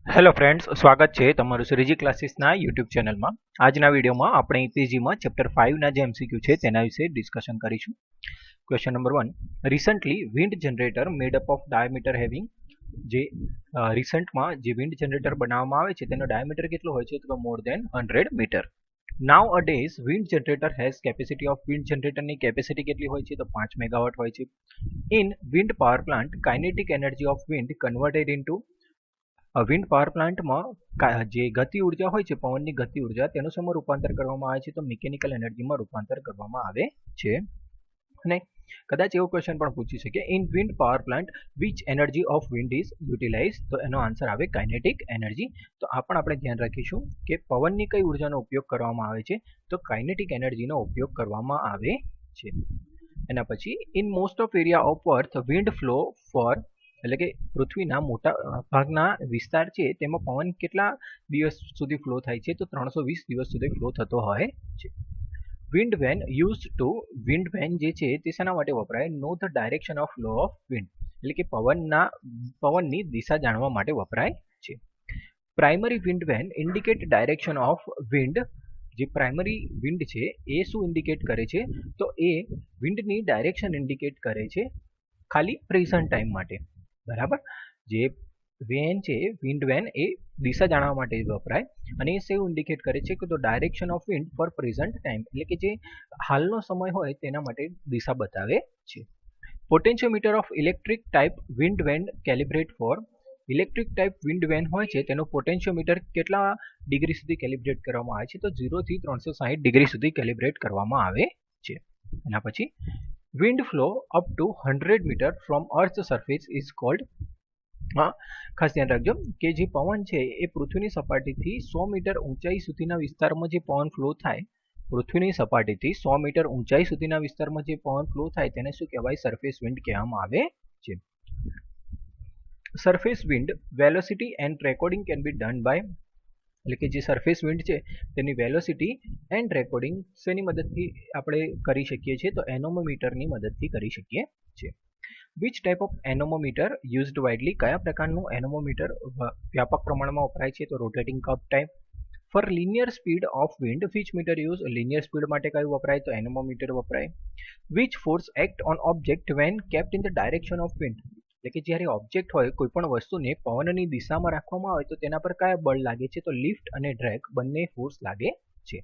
Hello friends, સ્વાગત છે તમારું શ્રીજી ક્લાસીસના યુટ્યુબ ચેનલમાં. આજના વિડીયોમાં આપણે પીજીમાં ચેપ્ટર 5ના જે એમસીક્યુ છે તેના વિશે ડિસ્કશન કરીશું. Question number 1. Recently wind generator made up of diameter having જે રિસન્ટમાં જે વિન્ડ જનરેટર બનાવવામાં આવે છે તેનો ડાયામીટર કેટલો હોય છે તો more than 100 metre. Nowadays wind generator has capacity of wind જનરેટરની કેપેસિટી કેટલી હોય છે તો 5 મેગાવોટ હોય છે. In wind power plant kinetic energy of wind converted into wind power પ્લાન્ટમાં જે ગતિ ઉર્જા હોય છે પવનની ગતિ ઉર્જા તેનું શેમાં રૂપાંતર કરવામાં આવે છે તો મિકેનિકલ એનર્જીમાં રૂપાંતર કરવામાં આવે છે. અને કદાચ એવો ક્વેશ્ચન પણ પૂછી શકે in wind power plant which energy of wind is utilise તો એનો આન્સર આવે કાઇનેટિક એનર્જી. તો આ પણ આપણે ધ્યાન રાખીશું કે પવનની કઈ ઉર્જાનો ઉપયોગ કરવામાં આવે છે તો કાઇનેટિક એનર્જીનો ઉપયોગ કરવામાં આવે છે. એના પછી in most of area of earth wind flow for એટલે કે પૃથ્વીના મોટા ભાગના વિસ્તાર છે તેમાં પવન કેટલા દિવસ સુધી ફ્લો થાય છે તો 320 દિવસ સુધી ફ્લો થતો હોય છે. Wind vane used to wind vane જે છે તે શેના માટે વપરાય know the direction of flow of wind એટલે કે પવનની દિશા જાણવા માટે વપરાય છે. Primary wind vane indicate direction of wind જે પ્રાઇમરી વિન્ડ છે એ શું ઇન્ડિકેટ કરે છે તો એ વિન્ડની ડાયરેક્શન ઇન્ડિકેટ કરે છે ખાલી પ્રેઝન્ટ ટાઈમ માટે. બરાબર, જે વેન છે વિન્ડ વેન એ દિશા જાણવા માટે વપરાય અને એ સેવ ઇન્ડિકેટ કરે છે કે તો direction of wind for present time એટલે કે જે હાલનો સમય હોય તેના માટે દિશા બતાવે છે. Potentiometer of electric type wind vane calibrate for electric type wind vane હોય છે તેનો પોટેન્શિયોમીટર કેટલા ડિગ્રી સુધી કેલિબ્રેટ કરવામાં આવે છે તો 0 થી 360 ડિગ્રી સુધી કેલિબ્રેટ કરવામાં આવે છે. એના પછી wind flow up to 100 meter from earth's surface is called ખાસ ધ્યાન રાખજો કે જે પવન છે એ પૃથ્વીની સપાટીથી 100 મીટર ઊંચાઈ સુધીના વિસ્તારમાં જે પવન ફ્લો થાય પૃથ્વીની સપાટીથી 100 મીટર ઊંચાઈ સુધીના વિસ્તારમાં જે પવન ફ્લો થાય તેને શું કહેવાય સરફેસ વિન્ડ કહેવામાં આવે છે. Surface wind velocity and recording can be done by એટલે કે જે સરફેસ વિન્ડ છે તેની વેલોસિટી એન્ડ રેકોર્ડિંગ શેની મદદથી આપણે કરી શકીએ છીએ તો એનોમોમીટરની મદદથી કરી શકીએ છીએ. Which type of anemometer used widely કયા પ્રકારનું એનોમોમીટર વ્યાપક પ્રમાણમાં વપરાય છે તો rotating cup type. For linear speed of wind which metre use linear speed માટે કયું વપરાય તો એનોમોમીટર વપરાય. Which force act on object vane kept in the direction of wind એટલે કે જ્યારે ઓબ્જેક્ટ હોય કોઈ પણ વસ્તુને પવનની દિશામાં રાખવામાં આવે તો તેના પર કયા બળ લાગે છે તો લિફ્ટ અને ડ્રેગ બંને ફોર્સ લાગે છે.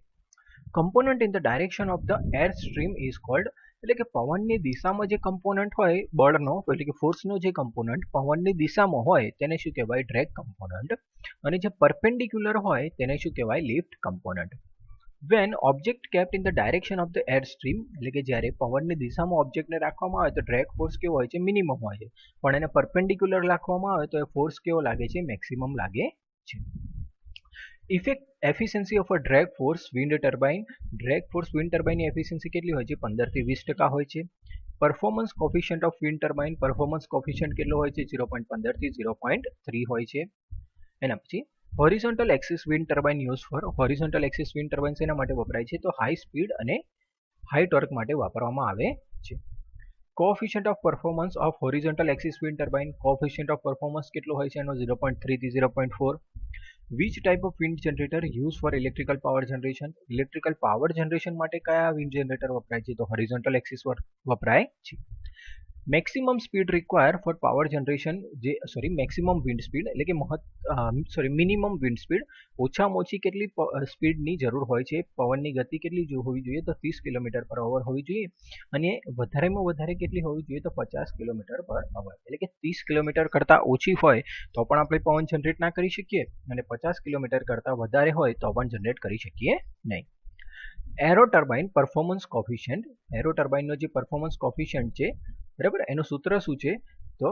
Component in the direction of the air stream is called એટલે કે પવનની દિશામાં જે કમ્પોનન્ટ હોય બળનો એટલે કે ફોર્સનો જે કમ્પોનન્ટ પવનની દિશામાં હોય તેને શું કહેવાય ડ્રેગ કમ્પોનન્ટ અને જે પરપેન્ડિક્યુલર હોય તેને શું કહેવાય lift component. When object kept in the direction of the air stream એટલે કે જ્યારે પવનની દિશામાં ઓબ્જેક્ટને રાખવામાં આવે તો ડ્રેગ ફોર્સ કેવો હોય છે મિનિમમ હોય છે પણ એને પરપેન્ડિક્યુલર રાખવામાં આવે તો એ ફોર્સ કેવો લાગે છે મેક્સિમમ લાગે છે. Effect efficiency of a drag force wind turbine drag force wind ટર્બાઇનની એફિશિયન્સી કેટલી હોય છે 15 થી 20% હોય છે. Performance coefficient of wind turbine performance coefficient કેટલો હોય છે 0.15 થી 0.3 હોય છે. એના પછી horizontal axis wind turbine use for horizontal axis wind turbine શેના માટે વપરાય છે તો હાઈ સ્પીડ અને હાઈ ટોર્ક માટે વાપરવામાં આવે છે. Coefficient of performance of horizontal axis wind turbine coefficient of performance કેટલો હોય છે એનો 0.3 થી 0.4. Which type of wind generator use for electrical power generation electrical power generation માટે કયા વિન્ડ જનરેટર વપરાય છે તો હોરિઝોન્ટલ એક્સિસ વપરાય છે. Maximum speed require for power generation maximum wind speed એટલે કે મિનિમમ વિન્ડ સ્પીડ ઓછામાં ઓછી કેટલી સ્પીડની જરૂર હોય છે પવનની ગતિ કેટલી હોવી જોઈએ તો 30 કિલોમીટર પર અવર હોવી જોઈએ અને વધારેમાં વધારે કેટલી હોવી જોઈએ તો 50 કિલોમીટર પર અવર એટલે કે 30 કિલોમીટર કરતાં ઓછી હોય તો પણ આપણે પવન જનરેટ ના કરી શકીએ અને 50 કિલોમીટર કરતાં વધારે હોય તો પણ જનરેટ કરી શકીએ નહીં. Aero turbine performance coefficient aero ટર્બાઇનનો જે પરફોર્મન્સ કોફિશિયન્ટ છે બરાબર એનું સૂત્ર શું છે તો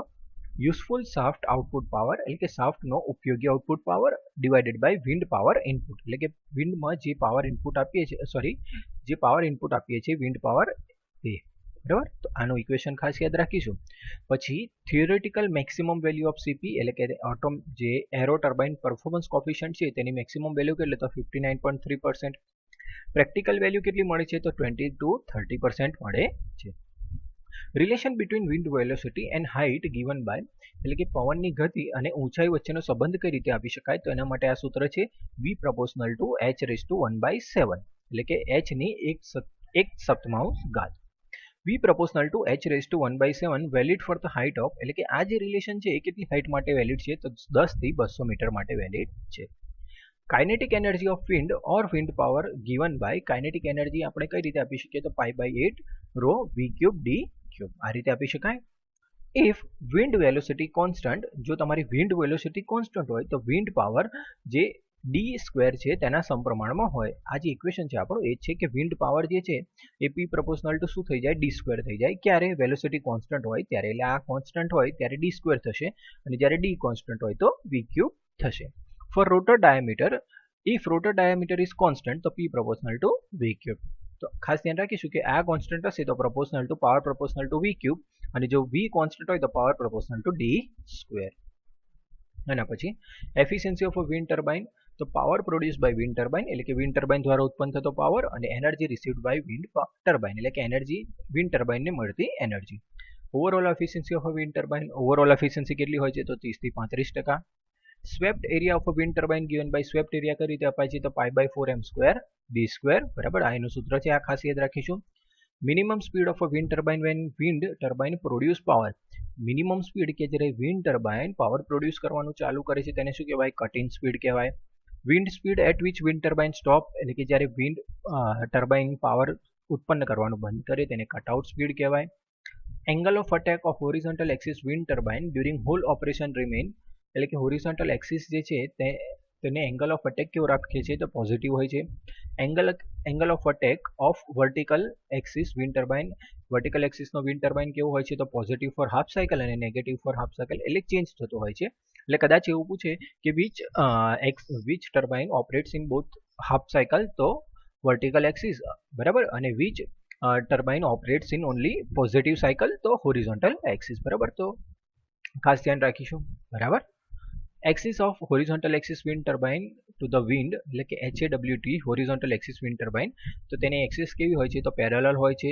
યુઝફુલ શાફ્ટ આઉટપુટ પાવર એટલે કે શાફ્ટનો ઉપયોગી output power divided by wind power input એટલે કે વિન્ડમાં જે પાવર ઇનપુટ આપીએ છીએ વિન્ડ પાવર એ બરાબર. તો આનું ઇક્વેશન ખાસ યાદ રાખીશું. પછી theoretical maximum value of CP એટલે કે જે એરો ટર્બાઇન પરફોર્મન્સ કોફિશિયન્ટ છે તેની મેક્સિમમ વેલ્યુ કેટલી તો 59.3%. પ્રેક્ટિકલ વેલ્યુ કેટલી મળે છે તો 20 to 30% મળે છે. Relation between wind velocity and height given by, એટલે કે પવનની ગતિ અને ઊંચાઈ વચ્ચેનો સંબંધ કઈ રીતે આપી શકાય? તો એના માટે આ સૂત્ર છે v proportional to h⁻⁷, એટલે કે h ની એક સપ્તમાંશ ઘાત. v proportional to h⁻⁷ valid for the height of, એટલે કે આ જે રિલેશન છે એ કેટલી હાઇટ માટે વેલિડ છે? તો 10 થી 200 મીટર માટે વેલિડ છે. Kinetic energy of wind or wind power given by, kinetic energy આપણે કઈ રીતે આપી શકીએ? તો π/8 ρ v³ d³ આ રીતે આપી શકાય. ઇફ વિન્ડ વેલોસિટી કોન્સ્ટન્ટ, જો તમારી વિન્ડ વેલોસિટી કોન્સ્ટન્ટ હોય તો વિન્ડ પાવર જે d² છે તેના સમપ્રમાણમાં હોય. આ જે ઇક્વેશન છે આપણું એ છે કે વિન્ડ પાવર જે છે એ p proportional to શું થઈ જાય? d² થઈ જાય. ક્યારે? વેલોસિટી કોન્સ્ટન્ટ હોય ત્યારે. એટલે આ કોન્સ્ટન્ટ હોય ત્યારે d² થશે અને જ્યારે d કોન્સ્ટન્ટ હોય તો v³ થશે. For rotor diameter, if rotor diameter is constant તો p proportional to v³. તો ખાસ ધ્યાન રાખીશું કે આ કોન્સ્ટન્ટ હશે તો proportional to power proportional to v³ અને જો v કોન્સ્ટન્ટ હોય તો power proportional to d². એના પછી efficiency of a wind turbine, તો power produce by wind turbine, એટલે કે વિન્ડ ટર્બાઇન દ્વારા ઉત્પન્ન થતો પાવર અને energy received by wind turbine, એટલે કે એનર્જી વિન્ડ ટર્બાઇનને મળતી energy. Overall efficiency of a wind turbine, overall efficiency કેટલી હોય છે? તો 30 થી 35%. Swept area of a wind turbine given by, swept area કઈ રીતે અપાય છે? તો π/4m² d², બરાબર. આ એનું સૂત્ર છે, આ ખાસ યાદ રાખીશું. Minimum speed of a wind turbine when wind turbine produce power, minimum speed કે જ્યારે વિન્ડ ટર્બાઇન પાવર પ્રોડ્યુસ કરવાનું ચાલુ કરે છે તેને શું કહેવાય? કટ-ઇન સ્પીડ કહેવાય. Wind speed at which wind turbine stop, એટલે કે જ્યારે વિન્ડ ટર્બાઇન પાવર ઉત્પન્ન કરવાનું બંધ કરે તેને કટઆઉટ સ્પીડ કહેવાય. Angle of attack of horizontal axis wind turbine during whole operation remain, એટલે કે હોરિઝોન્ટલ એક્સિસ જે છે તેને એંગલ ઓફ અટેક કેવો રાખે છે? તો પોઝિટિવ હોય છે. Angle of attack of vertical axis wind turbine, vertical એક્સિસનો વિન્ડ ટર્બાઇન કેવો હોય છે? તો પોઝિટિવ ફોર હાફ સાયકલ અને નેગેટિવ ફોર હાફ સાયકલ, એટલે ચેન્જ થતો હોય છે. એટલે કદાચ એવું પૂછે કે which turbine operates in both half cycle, તો વર્ટિકલ એક્સિસ, બરાબર, અને which turbine operates in only positive cycle, તો હોરિઝોન્ટલ એક્સિસ, બરાબર. તો ખાસ ધ્યાન રાખીશું, બરાબર. Axis of horizontal axis wind turbine two the wind, એટલે કે HAWT horizontal axis wind turbine, તો તેની એક્સિસ કેવી હોય છે? તો પેરેલલ હોય છે.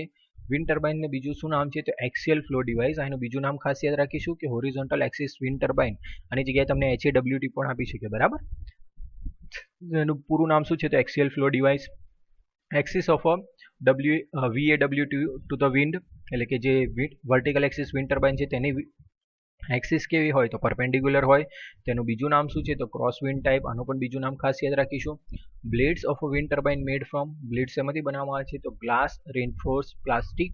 વિન્ડ ટર્બાઇનને બીજું શું નામ છે? તો એક્સિયલ ફ્લો ડિવાઇસ. આનું બીજું નામ ખાસ યાદ રાખીશું કે હોરિઝોન્ટલ એક્સિસ વિન્ડ ટર્બાઇન, આની જગ્યાએ તમને HAWT પણ આપી શકે, બરાબર. એનું પૂરું નામ શું છે? તો axial flow device. Axis of VAWT two the wind, એટલે કે જે વર્ટિકલ એક્સિસ વિન્ડ ટર્બાઇન છે તેની એક્સિસ કેવી હોય? તો પરપેન્ડિક્યુલર હોય. તેનું બીજું નામ શું છે? તો ક્રોસ વિન્ડ ટાઈપ. આનું પણ બીજું નામ ખાસ યાદ રાખીશું. Blades of a wind turbine made from, blades એમાંથી બનાવવામાં આવે છે? તો ગ્લાસ, રેઇનફોર્સ પ્લાસ્ટિક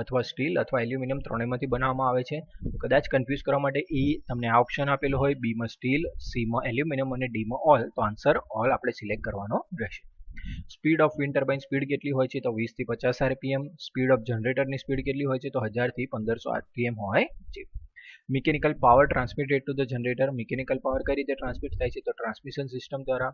અથવા સ્ટીલ અથવા એલ્યુમિનિયમ ત્રણેયમાંથી બનાવવામાં આવે છે. તો કદાચ કન્ફ્યુઝ કરવા માટે તમને આ ઓપ્શન આપેલો હોય, બીમાં સ્ટીલ, સીમાં એલ્યુમિનિયમ અને ડીમાં ઓલ, તો આન્સર ઓલ આપણે સિલેક્ટ કરવાનો રહેશે. Speed of wind turbine speed કેટલી હોય છે? તો 20 થી 50 RPM. સ્પીડ ઓફ જનરેટરની સ્પીડ કેટલી હોય છે? તો 1000 થી 1500 RPM હોય છે. Mechanical power transmitted to the generator, mechanical power કઈ રીતે ટ્રાન્સમિટ થાય છે? તો ટ્રાન્સમિશન સિસ્ટમ દ્વારા.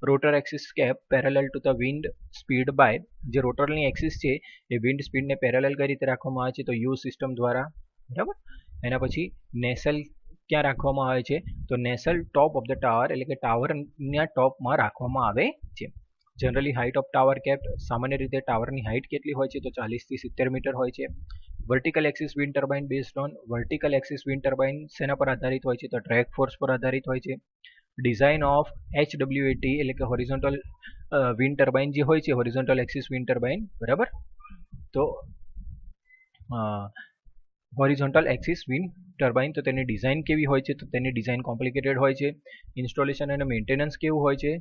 Rotor axis kept parallel to the wind speed by, જે રોટરની એક્સિસ છે એ વિન્ડ સ્પીડને પેરેલલ કઈ રીતે રાખવામાં આવે છે? તો યુ સિસ્ટમ દ્વારા, બરાબર. એના પછી નેસલ ક્યાં રાખવામાં આવે છે? તો નેસલ ટોપ ઓફ ધ ટાવર, એટલે કે ટાવરના ટોપમાં રાખવામાં આવે છે. Generally height of tower kept, સામાન્ય રીતે ટાવરની હાઇટ કેટલી હોય છે? તો 40 થી 70 મીટર હોય છે. Vertical axis wind turbine based on, vertical axis wind turbine શેના પર આધારિત હોય છે? તો ડ્રેગ ફોર્સ પર આધારિત હોય છે. ડિઝાઇન ઓફ HWAT, એટલે કે હોરિઝોન્ટલ વિન્ડ ટર્બાઇન જે હોય છે, હોરિઝોન્ટલ એક્સિસ વિન્ડ ટર્બાઇન, બરાબર. તો હોરિઝોન્ટલ એક્સિસ વિન્ડ ટર્બાઇન, તો તેની ડિઝાઇન કેવી હોય છે? તો તેની ડિઝાઇન કોમ્પ્લિકેટેડ હોય છે. ઇન્સ્ટોલેશન અને મેન્ટેનન્સ કેવું હોય છે?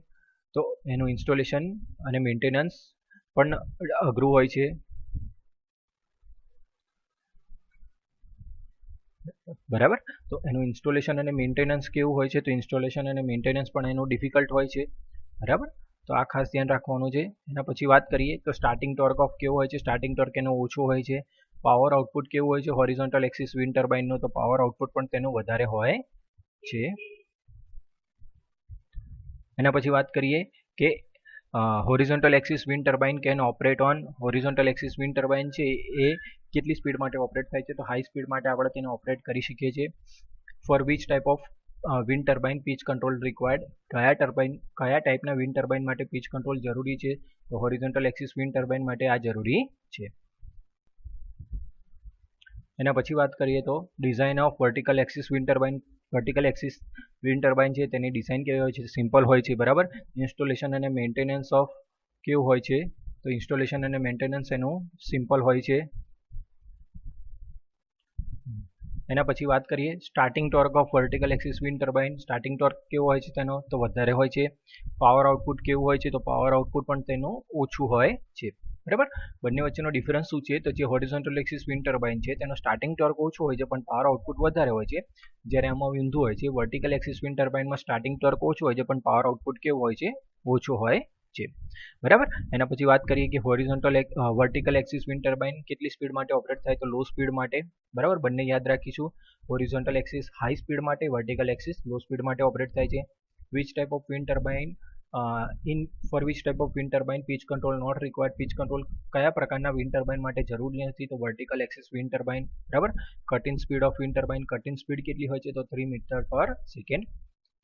તો એનું ઇન્સ્ટોલેશન અને મેન્ટેનન્સ પણ અઘરું હોય છે, બરાબર. તો એનું ઇન્સ્ટોલેશન અને મેન્ટેનન્સ કેવું હોય છે? તો ઇન્સ્ટોલેશન અને મેન્ટેનન્સ પણ એનું ડિફિકલ્ટ હોય છે, બરાબર. તો આ ખાસ ધ્યાન રાખવાનું છે. એના પછી વાત કરીએ તો સ્ટાર્ટિંગ ટોર્ક ઓફ કેવો હોય છે? સ્ટાર્ટિંગ ટોર્ક એનો ઓછો હોય છે. પાવર આઉટપુટ કેવું હોય છે હોરિઝોન્ટલ એક્સિસ વિન્ડ ટર્બાઇનનો? તો પાવર આઉટપુટ પણ તેનું વધારે હોય છે. એના પછી વાત કરીએ કે horizontal axis wind turbine can operate on, horizontal axis wind turbine છે એ કેટલી સ્પીડ માટે ઓપરેટ થાય છે? તો હાઈ સ્પીડ માટે આપણે તેને ઓપરેટ કરી શકીએ છીએ. For which type of wind turbine pitch control required, કયા ટાઈપના વિન્ડ ટર્બાઇન માટે પીચ કંટ્રોલ જરૂરી છે? તો હોરિઝોન્ટલ એક્સિસ વિન્ડ ટર્બાઇન માટે આ જરૂરી છે. એના પછી વાત કરીએ તો design of vertical axis wind turbine. Vertical axis wind turbine છે તેની ડિઝાઇન કેવી હોય છે? સિમ્પલ હોય છે, બરાબર. ઇન્સ્ટોલેશન અને મેન્ટેનન્સ ઓફ કેવું હોય છે? તો ઇન્સ્ટોલેશન અને મેન્ટેનન્સ એનું સિમ્પલ હોય છે. એના પછી વાત કરીએ starting torque of vertical axis wind turbine. Starting torque કેવો હોય છે તેનો? તો વધારે હોય છે. પાવર આઉટપુટ કેવું હોય છે? તો પાવર આઉટપુટ પણ તેનું ઓછું હોય છે, બરાબર. બંને વચ્ચેનો ડિફરન્સ શું છે? તો જે હોરિઝોન્ટલ એક્સિસ વિન્ડ ટર્બાઇન છે તેનો સ્ટાર્ટિંગ ટોર્ક ઓછું હોય છે પણ પાવર આઉટપુટ વધારે હોય છે, જ્યારે આમાં ઊંધું હોય છે. વર્ટિકલ એક્સિસ વિન્ડ ટર્બાઇનમાં સ્ટાર્ટિંગ ટોર્ક ઓછું હોય છે પણ પાવર આઉટપુટ કેવું હોય છે? ઓછું હોય છે, બરાબર. એના પછી વાત કરીએ કે horizontal vertical axis wind turbine કેટલી સ્પીડ માટે ઓપરેટ થાય? તો લો સ્પીડ માટે, બરાબર. બંને યાદ રાખીશું. હોરિઝોન્ટલ એક્સિસ હાઈ સ્પીડ માટે, વર્ટિકલ એક્સિસ લો સ્પીડ માટે ઓપરેટ થાય છે. Which type of wind turbine for which type of wind turbine pitch control not required. Pitch control કયા પ્રકારના વિન્ડ ટર્બાઇન માટે જરૂરી નથી? તો વર્ટિકલ એક્સિસ વિન્ડ ટર્બાઇન, બરાબર. Cut in speed of wind turbine. Cut-in speed કેટલી હોય છે? તો 3 મીટર પર સેકન્ડ.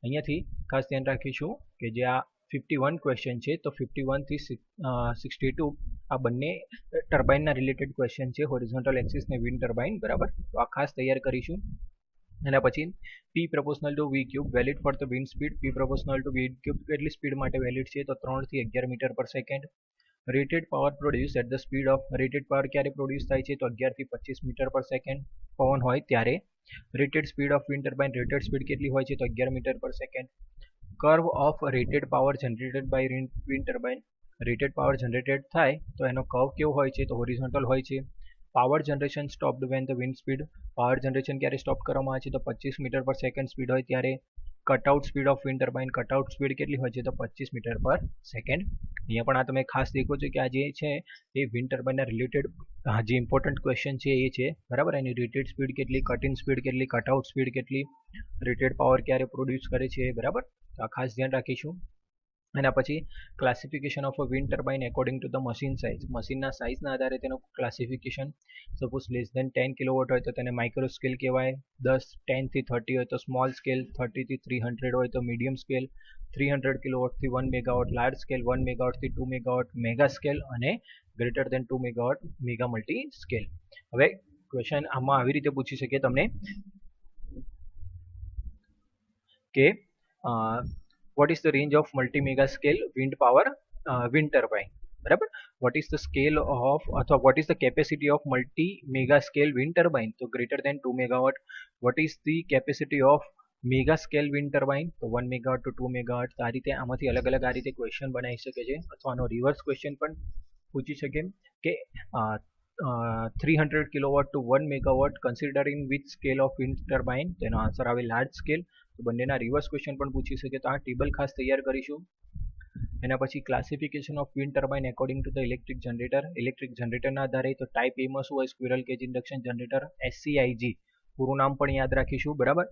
અહીંયાથી ખાસ ધ્યાન રાખીશું કે જે આ 51 ક્વેશ્ચન છે તો 51 થી 62 આ બંને ટર્બાઇનના રિલેટેડ ક્વેશ્ચન છે, હોરિઝોન્ટલ એક્સિસ ને વિન્ડ ટર્બાઇન, બરાબર. તો આ ખાસ તૈયાર કરીશું. એના પછી P proportional to V cube valid for the wind speed. P proportional to V cube કેટલી સ્પીડ માટે વેલિડ છે? તો 3 થી 11 મીટર પર second. Rated power produce at the speed of. Rated power ક્યારે પ્રોડ્યુસ થાય છે? તો 11 થી 25 મીટર પર સેકન્ડ પવન હોય ત્યારે. Rated speed of wind turbine. Rated speed કેટલી હોય છે? તો 11 મીટર પર second. Curve of rated power generated by wind turbine. Rated power generated થાય તો એનો કર્વ કેવો હોય છે? તો હોરિઝોન્ટલ હોય છે. Power generation stopped when the wind speed. Power generation ક્યારે સ્ટોપ કરવામાં આવે છે? તો 25 મીટર પર સેકન્ડ સ્પીડ હોય ત્યારે. Cutout speed of wind turbine. Cutout speed કેટલી હોય છે? તો 25 મીટર પર સેકન્ડ. અહીંયા પણ આ તમે ખાસ દેખો છો કે આ જે છે એ વિન્ડ ટર્બાઇનના રિલેટેડ જે ઇમ્પોર્ટન્ટ ક્વેશ્ચન છે એ છે, બરાબર. એની રેટેડ સ્પીડ કેટલી, કટ-ઇન સ્પીડ કેટલી, કટઆઉટ સ્પીડ કેટલી, રેટેડ પાવર ક્યારે પ્રોડ્યુસ કરે છે, બરાબર. તો આ ખાસ ધ્યાન રાખીશું. એના પછી classification of a wind turbine according to the machine size. મશીનના સાઇઝના આધારે તેનું classification. Suppose less than 10 kilowatt હોય તો તેને માઇક્રો સ્કેલ કહેવાય. 10 થી 30 હોય તો સ્મોલ સ્કેલ. 30 થી 300 હોય તો મીડિયમ સ્કેલ. 300 કિલોવોટ થી 1 મેગાવોટ લાર્જ સ્કેલ. 1 મેગાવોટ થી 2 મેગાવોટ મેગા સ્કેલ અને greater than 2 megawatt mega multi scale. હવે ક્વેશ્ચન આમાં આવી રીતે પૂછી શકીએ તમને કે what is the range of multi mega scale wind power wind turbine, બરાબર. what is the scale of અથવા what is the capacity of multi mega scale wind turbine? તો greater than 2 megawatt. what is the capacity of mega scale wind turbine? તો 1 megawatt to 2 megawatt. તો આ રીતે આમાંથી અલગ અલગ આ રીતે ક્વેશ્ચન બનાવી શકે છે અથવા આનો રિવર્સ ક્વેશ્ચન પણ પૂછી શકે કે 300 kilowatt to 1 megawatt considering which scale of wind turbine? તેનો આન્સર આવે લાર્જ સ્કેલ. તો બંનેના રિવર્સ ક્વેશ્ચન પણ પૂછી શકે. તો આ ટેબલ ખાસ તૈયાર કરીશું. એના પછી classification of wind turbine according to the electric generator. Electric જનરેટરના આધારે તો ટાઈપ એમાં શું હોય? Squirrel cage induction generator, SCIG પૂરું નામ પણ યાદ રાખીશું, બરાબર.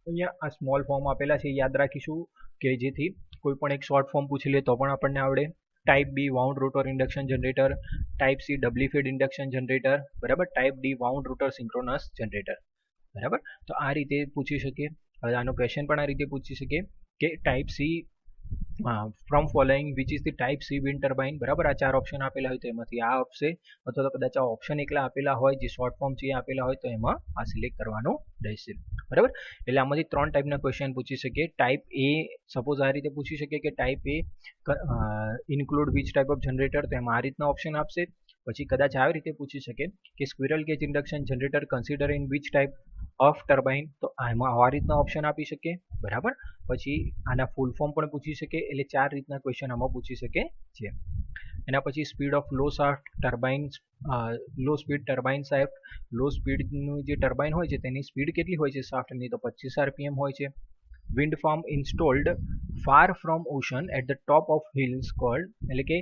અહીંયા આ સ્મોલ ફોર્મ આપેલા છે યાદ રાખીશું કે જેથી કોઈ પણ એક શોર્ટ ફોર્મ પૂછી લે તો પણ આપણને આવડે. Type B wound rotor induction generator. Type C doubly feed induction generator, બરાબર. Type D wound rotor synchronous generator, બરાબર. તો આ રીતે પૂછી શકીએ. હવે આનો ક્વેશ્ચન પણ આ રીતે પૂછી શકીએ કે type C from following which is the type C wind turbine, બરાબર. આ 4 ઓપ્શન આપેલા હોય તો એમાંથી આ આપશે અથવા તો કદાચ આ ઓપ્શન એકલા આપેલા હોય જે શોર્ટ ફોર્મ છે એ આપેલા હોય તો એમાં આ સિલેક્ટ કરવાનું રહેશે, બરાબર. એટલે આમાંથી 3 ટાઈપના ક્વેશ્ચન પૂછી શકીએ. ટાઈપ A સપોઝ આ રીતે પૂછી શકીએ કે type A include which type of generator, તો એમાં આ રીતના ઓપ્શન આપશે. પછી કદાચ આવી રીતે પૂછી શકે કે squirrel cage induction generator consider in which type of turbine, તો આમાં આ રીતના ઓપ્શન આપી શકે, બરાબર. પછી આના ફૂલ ફોર્મ પણ પૂછી શકે. એટલે 4 રીતના ક્વેશ્ચન આમાં પૂછી શકે છે. એના પછી speed of low shaft turbine, low speed turbine shaft. Low સ્પીડનું જે ટર્બાઇન હોય છે તેની સ્પીડ કેટલી હોય છે શાફ્ટની? તો 25 RPM હોય છે. Wind farm installed far from ocean at the top of hills called, એટલે કે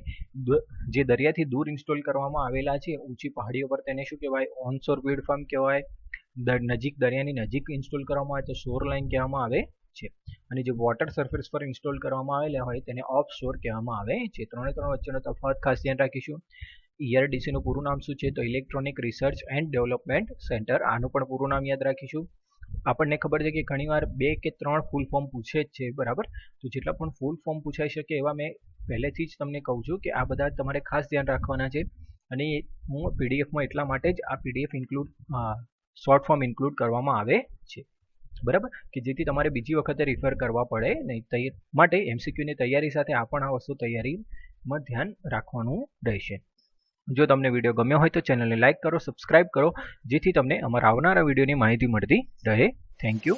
જે દરિયાથી દૂર ઇન્સ્ટોલ કરવામાં આવેલા છે ઊંચી પહાડીઓ પર તેને શું કહેવાય? ઓનશોર વિન્ડ ફાર્મ કહેવાય. નજીક દરિયાની નજીક ઇન્સ્ટોલ કરવામાં આવે તો શોર લાઇન કહેવામાં આવે છે. અને જે વોટર સરફેસ પર ઇન્સ્ટોલ કરવામાં આવેલા હોય તેને ઓફ શોર કહેવામાં આવે છે. 3 વચ્ચેનો તફાવત ખાસ ધ્યાન રાખીશું. ERDC નું પૂરું નામ શું છે? તો electronic research and development centre. આનું પણ પૂરું નામ યાદ રાખીશું. આપણને ખબર છે કે ઘણીવાર 2 કે 3 ફૂલ ફોર્મ પૂછે જ છે, બરાબર. તો જેટલા પણ ફૂલ ફોર્મ પૂછાઈ શકે એવા મેં પહેલેથી જ તમને કહું છું કે આ બધા તમારે ખાસ ધ્યાન રાખવાના છે. અને હું પીડીએફમાં એટલા માટે જ આ પીડીએફ શોર્ટ ફોર્મ ઇન્ક્લુડ કરવામાં આવે છે, બરાબર, કે જેથી તમારે બીજી વખતે રિફર કરવા પડે નહીં. માટે એમસીક્યુની તૈયારી સાથે આ પણ આ વસ્તુ તૈયારીમાં ધ્યાન રાખવાનું રહેશે. જો તમને વિડીયો ગમ્યો હોય તો ચેનલને લાઇક કરો, સબસ્ક્રાઇબ કરો, જેથી તમને અમારા આવનારા વિડીયોની માહિતી મળતી રહે. Thank you.